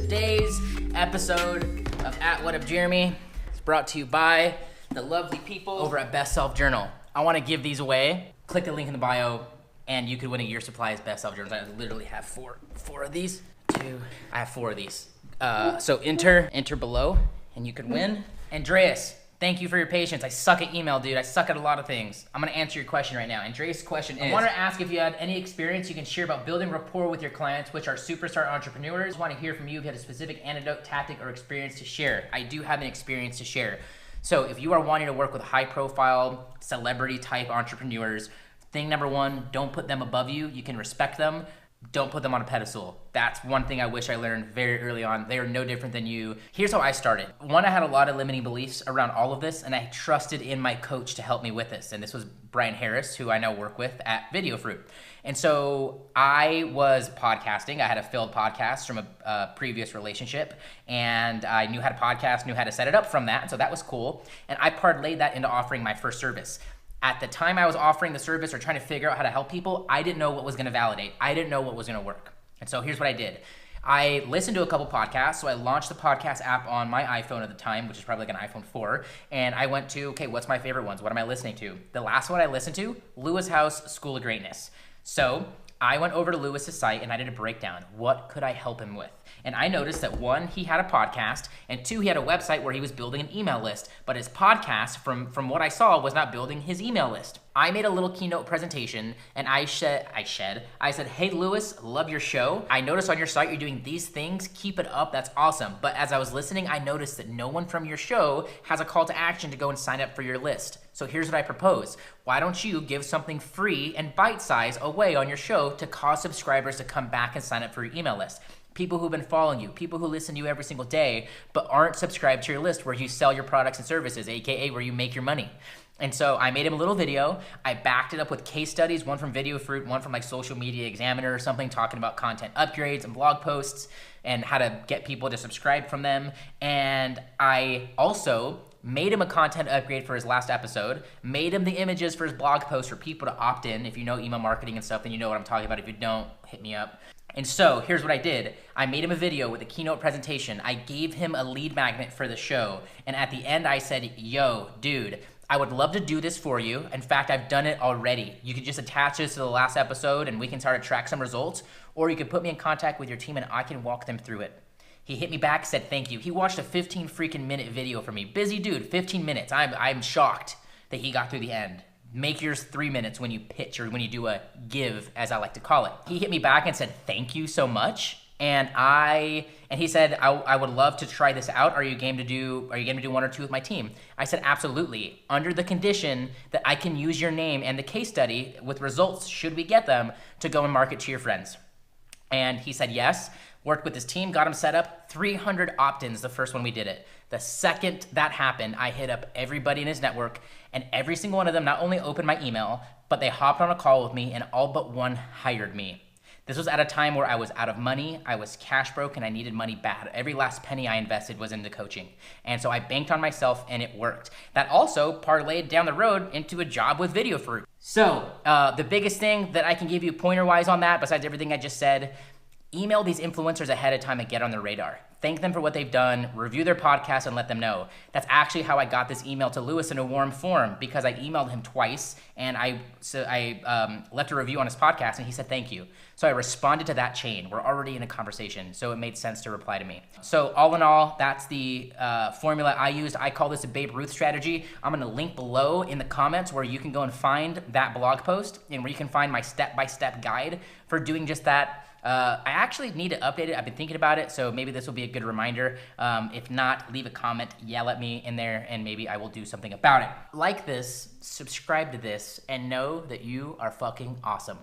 Today's episode of At What Up Jeremy is brought to you by the lovely people over at Best Self Journal. I want to give these away. Click the link in the bio and you could win a year's supply of Best Self Journals. I literally have four of these. I have four of these. So enter below and you can win. Andreas, thank you for your patience. I suck at email, dude. I suck at a lot of things. I'm gonna answer your question right now. Andreas' question is, I want to ask if you had any experience you can share about building rapport with your clients, which are superstar entrepreneurs. I want to hear from you if you had a specific anecdote, tactic, or experience to share. I do have an experience to share. So if you are wanting to work with high profile, celebrity type entrepreneurs, thing number one, don't put them above you. You can respect them. Don't put them on a pedestal. That's one thing I wish I learned very early on. They are no different than you. Here's how I started. One, I had a lot of limiting beliefs around all of this, and I trusted in my coach to help me with this. And this was Brian Harris, who I now work with at Video Fruit. And so I was podcasting. I had a failed podcast from a previous relationship, and I knew how to podcast, knew how to set it up from that. So that was cool. And I parlayed that into offering my first service. At the time I was offering the service or trying to figure out how to help people, I didn't know what was gonna validate. I didn't know what was gonna work. And so here's what I did. I listened to a couple podcasts. So I launched the podcast app on my iPhone at the time, which is probably like an iPhone 4. And I went to, okay, what's my favorite ones? What am I listening to? The last one I listened to, Lewis House, School of Greatness. So I went over to Lewis's site and I did a breakdown. What could I help him with? And I noticed that one, he had a podcast, and two, he had a website where he was building an email list, but his podcast, from what I saw, was not building his email list. I made a little keynote presentation, and I said, hey Lewis, love your show. I noticed on your site you're doing these things, keep it up, that's awesome. But as I was listening, I noticed that no one from your show has a call to action to go and sign up for your list. So here's what I propose. Why don't you give something free and bite-size away on your show to cause subscribers to come back and sign up for your email list? People who've been following you, people who listen to you every single day, but aren't subscribed to your list where you sell your products and services, AKA where you make your money. And so I made him a little video. I backed it up with case studies, one from Video Fruit, one from like Social Media Examiner or something, talking about content upgrades and blog posts and how to get people to subscribe from them. And I also made him a content upgrade for his last episode, made him the images for his blog post for people to opt in. If you know email marketing and stuff, then you know what I'm talking about. If you don't, hit me up. And so here's what I did. I made him a video with a keynote presentation. I gave him a lead magnet for the show. And at the end I said, yo, dude, I would love to do this for you. In fact, I've done it already. You could just attach this to the last episode and we can start to track some results, or you could put me in contact with your team and I can walk them through it. He hit me back, said thank you. He watched a 15 freaking minute video for me. Busy dude, 15 minutes. I'm shocked that he got through the end. Make yours 3 minutes when you pitch or when you do a give, as I like to call it. He hit me back and said, thank you so much. And he said, I would love to try this out. Are you game to do one or two with my team? I said, absolutely. Under the condition that I can use your name and the case study with results, should we get them, to go and market to your friends. And he said yes. Worked with his team, got him set up, 300 opt-ins the first one we did it. The second that happened, I hit up everybody in his network, and every single one of them not only opened my email, but they hopped on a call with me, and all but one hired me. This was at a time where I was out of money, I was cash broke, and I needed money bad. Every last penny I invested was into coaching. And so I banked on myself, and it worked. That also parlayed down the road into a job with Video Fruit. So the biggest thing that I can give you pointer-wise on that, besides everything I just said, email these influencers ahead of time and get on their radar. Thank them for what they've done, review their podcast and let them know. That's actually how I got this email to Lewis in a warm form, because I emailed him twice and I left a review on his podcast and he said thank you. So I responded to that chain. We're already in a conversation, so it made sense to reply to me. So all in all, that's the formula I used. I call this a Babe Ruth strategy. I'm gonna link below in the comments where you can go and find that blog post and where you can find my step-by-step guide for doing just that. I actually need to update it. I've been thinking about it, so maybe this will be a good reminder. If not, leave a comment, yell at me in there, and maybe I will do something about it. Like this, subscribe to this, and know that you are fucking awesome.